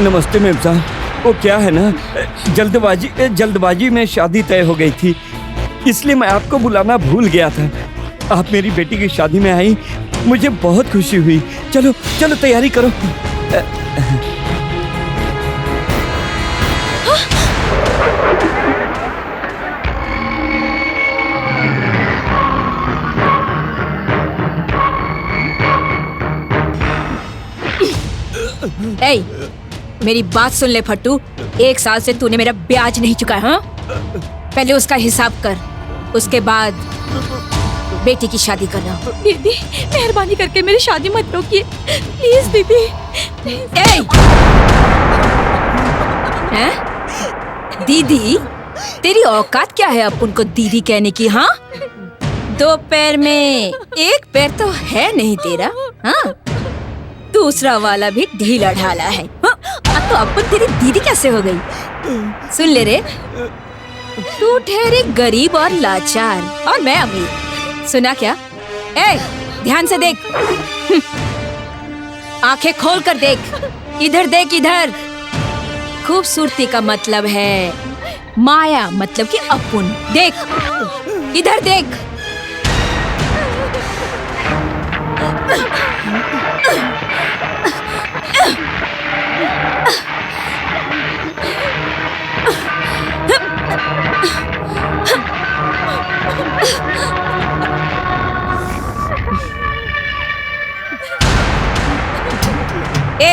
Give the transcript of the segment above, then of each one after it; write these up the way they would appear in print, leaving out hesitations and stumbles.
नमस्ते मेम साहब। वो क्या है ना, जल्दबाजी में शादी तय हो गई थी, इसलिए मैं आपको बुलाना भूल गया था। आप मेरी बेटी की शादी में आई, मुझे बहुत खुशी हुई। चलो चलो तैयारी करो। ए, मेरी बात सुन ले फट्टू। 1 साल से तूने मेरा ब्याज नहीं चुका है। हाँ, पहले उसका हिसाब कर, उसके बाद बेटी की शादी करना। दीदी मेहरबानी करके मेरी शादी मत रोकिए प्लीज दीदी। दीदी, तेरी औकात क्या है अपुन को दीदी कहने की? हाँ, 2 पैर में 1 पैर तो है नहीं तेरा। हाँ, दूसरा वाला भी ढीला ढाला है। हाँ, तो अपुन तेरी दीदी कैसे हो गई? सुन ले रे, तू ठहरे गरीब और लाचार और मैं अमीर। सुना क्या? ध्यान से देख, आंखें खोल कर देख, इधर देख, इधर। खूबसूरती का मतलब है माया, मतलब कि अपुन। देख, इधर देख।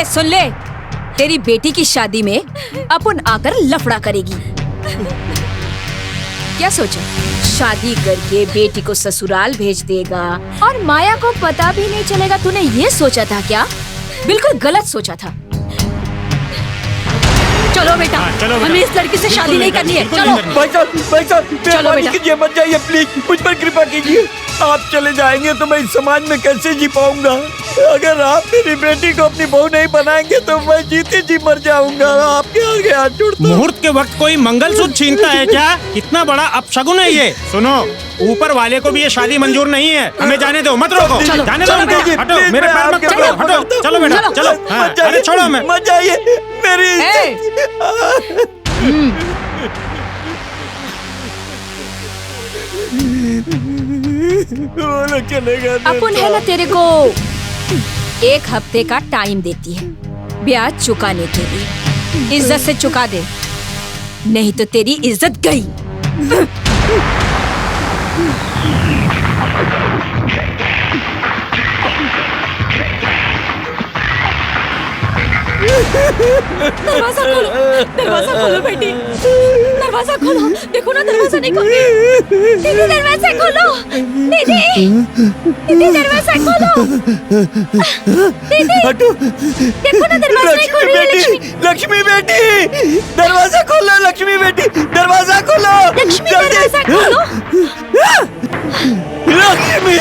सुन ले, तेरी बेटी की शादी में अपुन आकर लफड़ा करेगी। क्या सोचा? शादी करके बेटी को ससुराल भेज देगा और माया को पता भी नहीं चलेगा। तूने ये सोचा था क्या? बिल्कुल गलत सोचा था। चलो बेटा, हमें इस लड़की से शादी नहीं करनी है। चलो भाई साहब, कीजिए, मत जाइए प्लीज, मुझ पर कृपा कीजिए। आप चले जाएंगे तो मैं इस समाज में कैसे जी पाऊंगा? अगर आप मेरी बेटी को अपनी बहू नहीं बनाएंगे तो मैं जीते जी मर जाऊंगा। आपके आगे हाथ जोड़ता हूं। मुहूर्त के वक्त कोई मंगलसूत्र छीनता है क्या? कितना बड़ा अपशगुन है ये। सुनो, ऊपर वाले को भी ये शादी मंजूर नहीं है। हमें जाने दो, मत रोको। जाने दो उनको। हटो, मेरे पैर मत पकड़ो। हटो, चलो बेटा, चलो। अरे छोड़ो, मैं मत जाइए मेरी। अपुन है ना, तेरे को 1 हफ्ते का टाइम देती है ब्याज चुकाने के लिए। इज्जत से चुका दे, नहीं तो तेरी इज्जत गई। दरवाजा खोलो, दरवाजा खोलो बेटी, दरवाजा खोलो। देखो ना, दरवाजा नहीं खोल रही। दीदी दरवाजा खोलो, दीदी, दीदी दरवाजा खोलो। दीदी हटो, देखो ना, दरवाजा नहीं खोल रही है। लक्ष्मी बेटी, दरवाजा खोलो। लक्ष्मी बेटी, दरवाजा खोलो। लक्ष्मी दरवाजा खोलो। लक्ष्मी,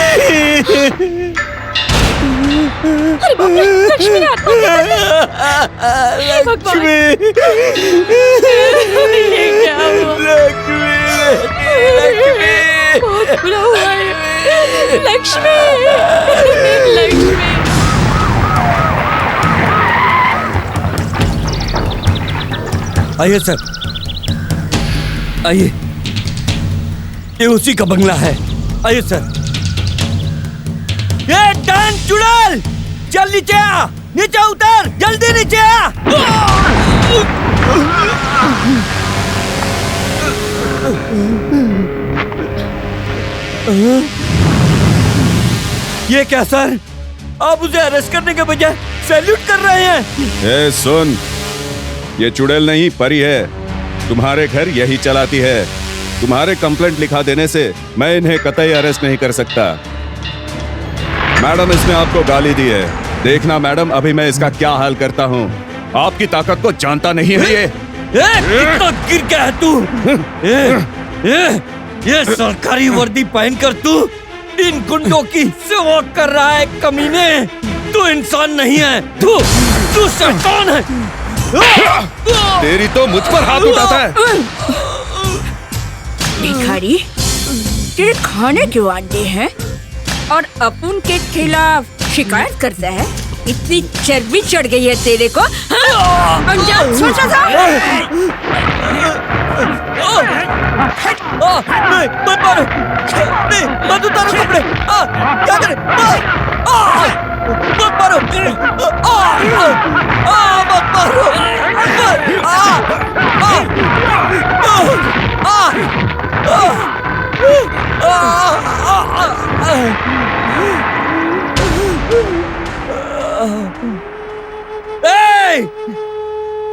अरे बाप रे, लक्ष्मी ने आत्महत्या कर ली। लक्ष्मी, ये क्या हुआ? लक्ष्मी, बहुत बुरा हुआ है। लक्ष्मी, लक्ष्मी। आइए सर, आइए, ये उसी का बंगला है। आइए सर। ये डांस चुड़ैल, चल नीचे आ, नीचे उतर, जल्दी नीचे आ। ये क्या सर, आप उसे अरेस्ट करने के बजाय सैल्यूट कर रहे हैं? ए सुन, ये चुड़ैल नहीं परी है। तुम्हारे घर यही चलाती है। तुम्हारे कंप्लेंट लिखा देने से मैं इन्हें कतई अरेस्ट नहीं कर सकता। मैडम, इसने आपको गाली दी है। देखना मैडम, अभी मैं इसका क्या हाल करता हूँ। आपकी ताकत को जानता नहीं है ये। कितना गिर गया है तू? ये सरकारी वर्दी पहनकर तू इन गुंडों की सेवा कर रहा है कमीने। तू इंसान नहीं है, तू शैतान है। तेरी तो मुझ पर हाथ उठाता है। भिखारी, तेरे खाने क्यों आते हैं और अपुन के खिलाफ शिकायत करता है? इतनी चर्बी चढ़ गई है तेरे को, हाँ? अंजाम सोचा था? नहीं, मत मारो, नहीं, मत उतारो कपड़े, क्या करे, मत मारो, मत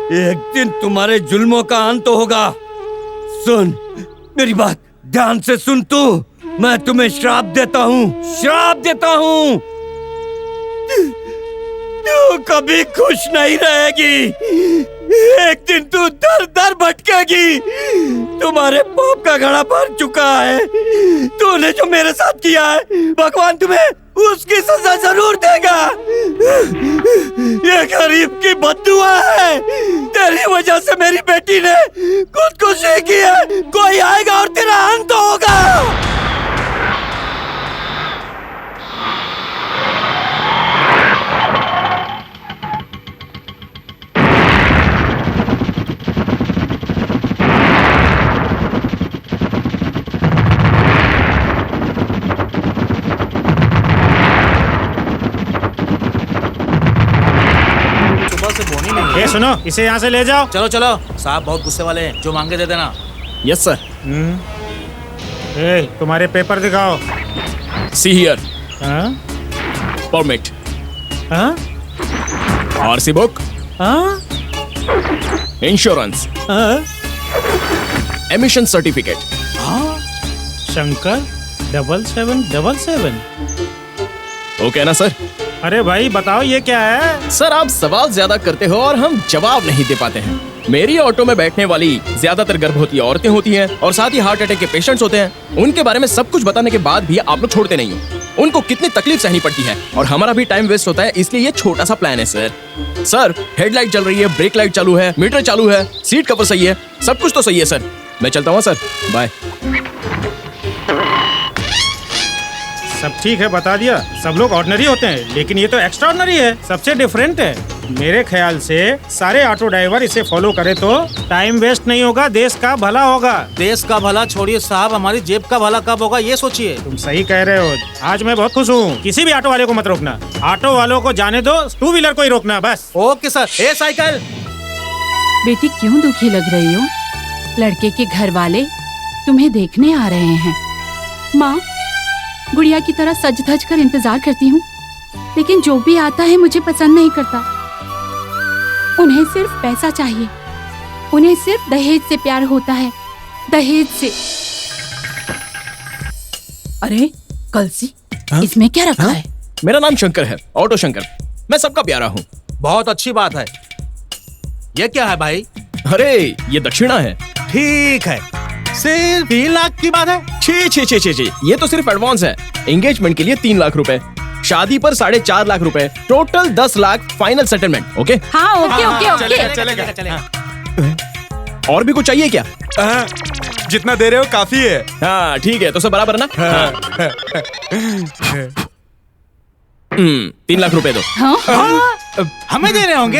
एक दिन तुम्हारे जुल्मों का अंत होगा। सुन मेरी बात ध्यान से सुन तू, मैं तुम्हें श्राप देता हूँ, तू कभी खुश नहीं रहेगी। एक दिन तू दर दर भटकेगी। तुम्हारे पाप का घड़ा भर चुका है। तूने जो मेरे साथ किया है, भगवान तुम्हें उसकी सजा जरूर देगा। ये गरीब की बद्दुआ है। तेरी वजह से मेरी बेटी ने खुदकुशी की है। कोई आएगा और तेरा अंत होगा। ये सुनो, इसे यहाँ से ले जाओ। चलो चलो, साहब बहुत गुस्से वाले हैं, जो मांगे दे देना। Yes sir. तुम्हारे पेपर दिखाओ। See here. हाँ? परमिट, हाँ? आरसी बुक, हाँ? इंश्योरेंस, हाँ? Emission certificate. शंकर 7777। ओके ना सर? अरे भाई बताओ ये क्या है? सर आप सवाल ज्यादा करते हो और हम जवाब नहीं दे पाते हैं। मेरी ऑटो में बैठने वाली ज्यादातर गर्भवती औरतें होती हैं और साथ ही हार्ट अटैक के पेशेंट्स होते हैं। उनके बारे में सब कुछ बताने के बाद भी आप लोग छोड़ते नहीं हो। उनको कितनी तकलीफ सहनी पड़ती है और हमारा भी टाइम वेस्ट होता है, इसलिए ये छोटा सा प्लान है सर। सर हेडलाइट चल रही है, ब्रेक लाइट चालू है, मीटर चालू है, सीट कवर सही है, सब कुछ तो सही है सर। मैं चलता हूँ सर, बाय। सब ठीक है, बता दिया। सब लोग ऑर्डिनरी होते हैं, लेकिन ये तो एक्स्ट्रा ऑर्डिनरी है, सबसे डिफरेंट है। मेरे ख्याल से सारे ऑटो ड्राइवर इसे फॉलो करे तो टाइम वेस्ट नहीं होगा, देश का भला होगा। देश का भला छोड़िए साहब, हमारी जेब का भला कब होगा ये सोचिए। तुम सही कह रहे हो। आज मैं बहुत खुश हूँ। किसी भी ऑटो वाले को मत रोकना, ऑटो वालों को जाने दो, टू व्हीलर को ही रोकना बस। Okay sir. ए साइकिल। बेटी क्यों दुखी लग रही हो? लड़के के घर वाले तुम्हें देखने आ रहे हैं। माँ, गुड़िया की तरह सज धज कर इंतजार करती हूँ, लेकिन जो भी आता है मुझे पसंद नहीं करता। उन्हें सिर्फ पैसा चाहिए, उन्हें सिर्फ दहेज से प्यार होता है, दहेज से। अरे कलसी, इसमें क्या रखा है? मेरा नाम शंकर है, ऑटो शंकर। मैं सबका प्यारा हूँ। बहुत अच्छी बात है। ये क्या है भाई? अरे ये दक्षिणा है। ठीक है, सिर्फ 3 लाख की बात है। छी छी छी छी छी, ये तो सिर्फ एडवांस है। एंगेजमेंट के लिए 3 लाख रुपए, शादी पर 4.5 लाख रुपए, total 10 lakh final settlement. Okay? हाँ ओके ओके ओके। चलेगा। और भी कुछ चाहिए क्या? जितना दे रहे हो काफी है। हाँ ठीक है, तो सब बराबर ना? हाँ। 3 लाख रुपए दो। हमें दे रहे होंगे?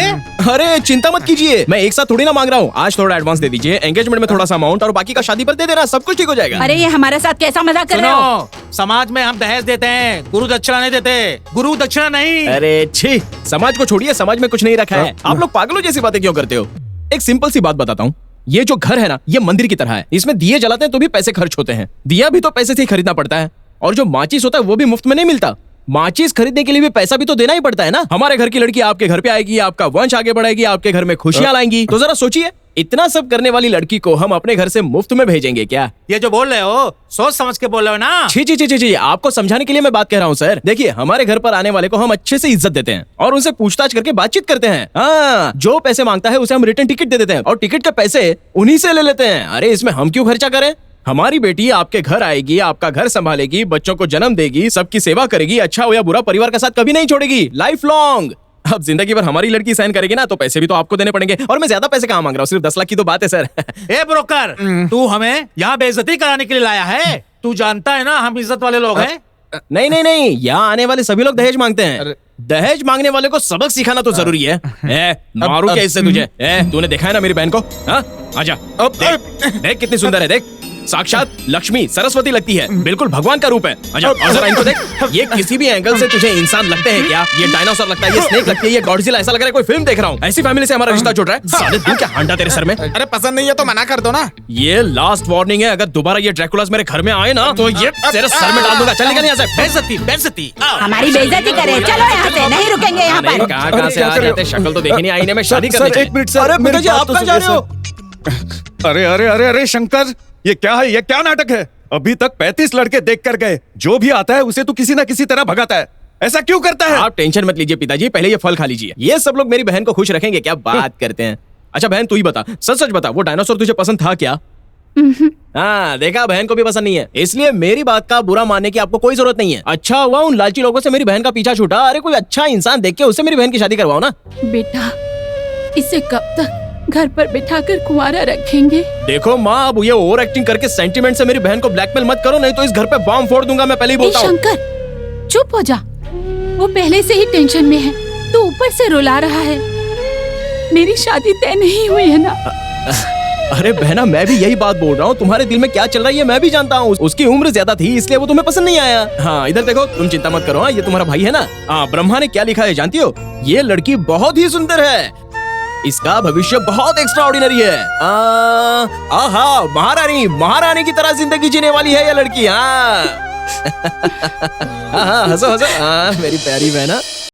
अरे चिंता मत कीजिए, मैं एक साथ थोड़ी ना मांग रहा हूँ। आज थोड़ा एडवांस दे दीजिए, एंगेजमेंट में थोड़ा सा अमाउंट और बाकी का शादी पर दे देना, सब कुछ ठीक हो जाएगा। अरे ये हमारे साथ कैसा मजाक कर रहे हो? सुनो, समाज में हम दहेज देते हैं, गुरु दक्षिणा नहीं देते। गुरु दक्षिणा नहीं। अरे छी, समाज को छोड़िए, समाज में कुछ नहीं रखा है। आप लोग पागलों जैसी बातें क्यों करते हो? एक सिंपल सी बात बताता हूँ। ये जो घर है ना, ये मंदिर की तरह है। इसमें दिए जलाते हैं तो भी पैसे खर्च होते हैं, दिया भी तो पैसे से ही खरीदना पड़ता है, और जो माचिस होता है वो भी मुफ्त में नहीं मिलता। माचिस खरीदने के लिए भी पैसा भी तो देना ही पड़ता है ना। हमारे घर की लड़की आपके घर पे आएगी, आपका वंश आगे बढ़ेगी, आपके घर में खुशियां लाएंगी। तो जरा सोचिए, इतना सब करने वाली लड़की को हम अपने घर से मुफ्त में भेजेंगे क्या? ये जो बोल रहे हो सोच समझ के बोल रहे हो ना। छी छी छी छी छी, आपको समझाने के लिए मैं बात कह रहा हूँ सर। देखिए, हमारे घर पर आने वाले को हम अच्छे से इज्जत देते हैं और उनसे पूछताछ करके बातचीत करते हैं। हाँ, जो पैसे मांगता है उसे हम रिटर्न टिकट दे देते हैं और टिकट के पैसे उन्हीं से ले लेते हैं। अरे इसमें हम क्यों खर्चा करें? हमारी बेटी आपके घर आएगी, आपका घर संभालेगी, बच्चों को जन्म देगी, सबकी सेवा करेगी, अच्छा हो या बुरा परिवार का साथ कभी नहीं छोड़ेगी, लाइफ लॉन्ग। अब जिंदगी भर हमारी लड़की सहन करेगी ना, तो पैसे भी तो आपको देने पड़ेंगे। और मैं ज्यादा पैसे कहाँ मांग रहा हूँ, सिर्फ 10 लाख की तो बात है सर। ए ब्रोकर, तू हमें यहाँ बेइज्जती कराने के लिए लाया है? तू जानता है ना हम इज्जत वाले लोग हैं। नहीं नहीं नहीं, यहाँ आने वाले सभी लोग दहेज मांगते हैं। दहेज मांगने वाले को सबक सिखाना तो जरूरी है। मारू क्या इससे तुझे? तूने देखा है ना मेरी बहन को? हाँ, आजा। देख कितनी सुंदर है, देख साक्षात लक्ष्मी सरस्वती लगती है, बिल्कुल भगवान का रूप है। आजा, और जरा इनको देख, ये किसी भी एंगल से तुझे इंसान लगते हैं क्या? ये डायनासोर लगता है, ये स्नेक लगती है, ये गॉडजिला, ऐसा लग रहा है कोई फिल्म देख रहा हूँ। ऐसी फैमिली से हमारा रिश्ता जुड़ रहा है। साले दिन क्या हांडा तेरे सर में। अरे पसंद नहीं है तो मना कर दो ना। ये लास्ट वार्निंग है, अगर दोबारा ये ड्रैकुलास मेरे घर में आए ना तो ये तेरे सर में डाल दूंगा। चल निकल यहाँ से। बेइज्जती बेइज्जती। हमारी बेइज्जती करे, चलो यहाँ से, नहीं रुकेंगे यहाँ पर। कहाँ से आ जाते, शक्ल तो देखी नहीं आईने में, शादी सर, करने। एक मिनट सर, अरे मेरी पिताजी बात आप तो कहाँ जा रहे हो? अरे अरे अरे अरे शंकर, ये क्या है? ये क्या नाटक है? अभी तक 35 लड़के देख कर गए, जो भी आता है उसे तो किसी ना किसी तरह भगाता है। ऐसा क्यों करता है? आप टेंशन मत लीजिए पिताजी, पहले ये फल खा लीजिए। ये सब लोग मेरी बहन को खुश रखेंगे, क्या बात करते हैं। अच्छा बहन तू ही बता, सच सच बता, वो डायनासोर तुझे पसंद था क्या? हाँ देखा, बहन को भी पसंद नहीं है, इसलिए मेरी बात का बुरा मानने की आपको कोई जरूरत नहीं है। अच्छा हुआ उन लालची लोगों से मेरी बहन का पीछा छूटा। अरे कोई अच्छा इंसान देख के उससे मेरी बहन की शादी करवाओ ना। बेटा, इसे कब तक घर पर बिठाकर कुंवारा रखेंगे? देखो माँ, अब ये ओवर एक्टिंग करके सेंटिमेंट से मेरी बहन को ब्लैकमेल मत करो, नहीं तो इस घर पे बॉम्ब फोड़ दूंगा, मैं पहले ही बोलता हूँ। शंकर चुप हो जा, वो पहले से ही टेंशन में है, तो ऊपर से रुला रहा है। मेरी शादी तय नहीं हुई है ना। अरे बहना, मैं भी यही बात बोल रहा हूँ, तुम्हारे दिल में क्या चल रहा है ये मैं भी जानता हूँ। उसकी उम्र ज्यादा थी इसलिए वो तुम्हें पसंद नहीं आया। हाँ इधर देखो, तुम चिंता मत करो। हाँ ये तुम्हारा भाई है ना। हाँ ब्रह्मा ने क्या लिखा है जानती हो? ये लड़की बहुत ही सुंदर है, इसका भविष्य बहुत एक्स्ट्राऑर्डिनरी है। आहा, महारानी महारानी की तरह जिंदगी जीने वाली है ये लड़की। हाँ हाँ हंसो हंसो, हाँ मेरी प्यारी बहना।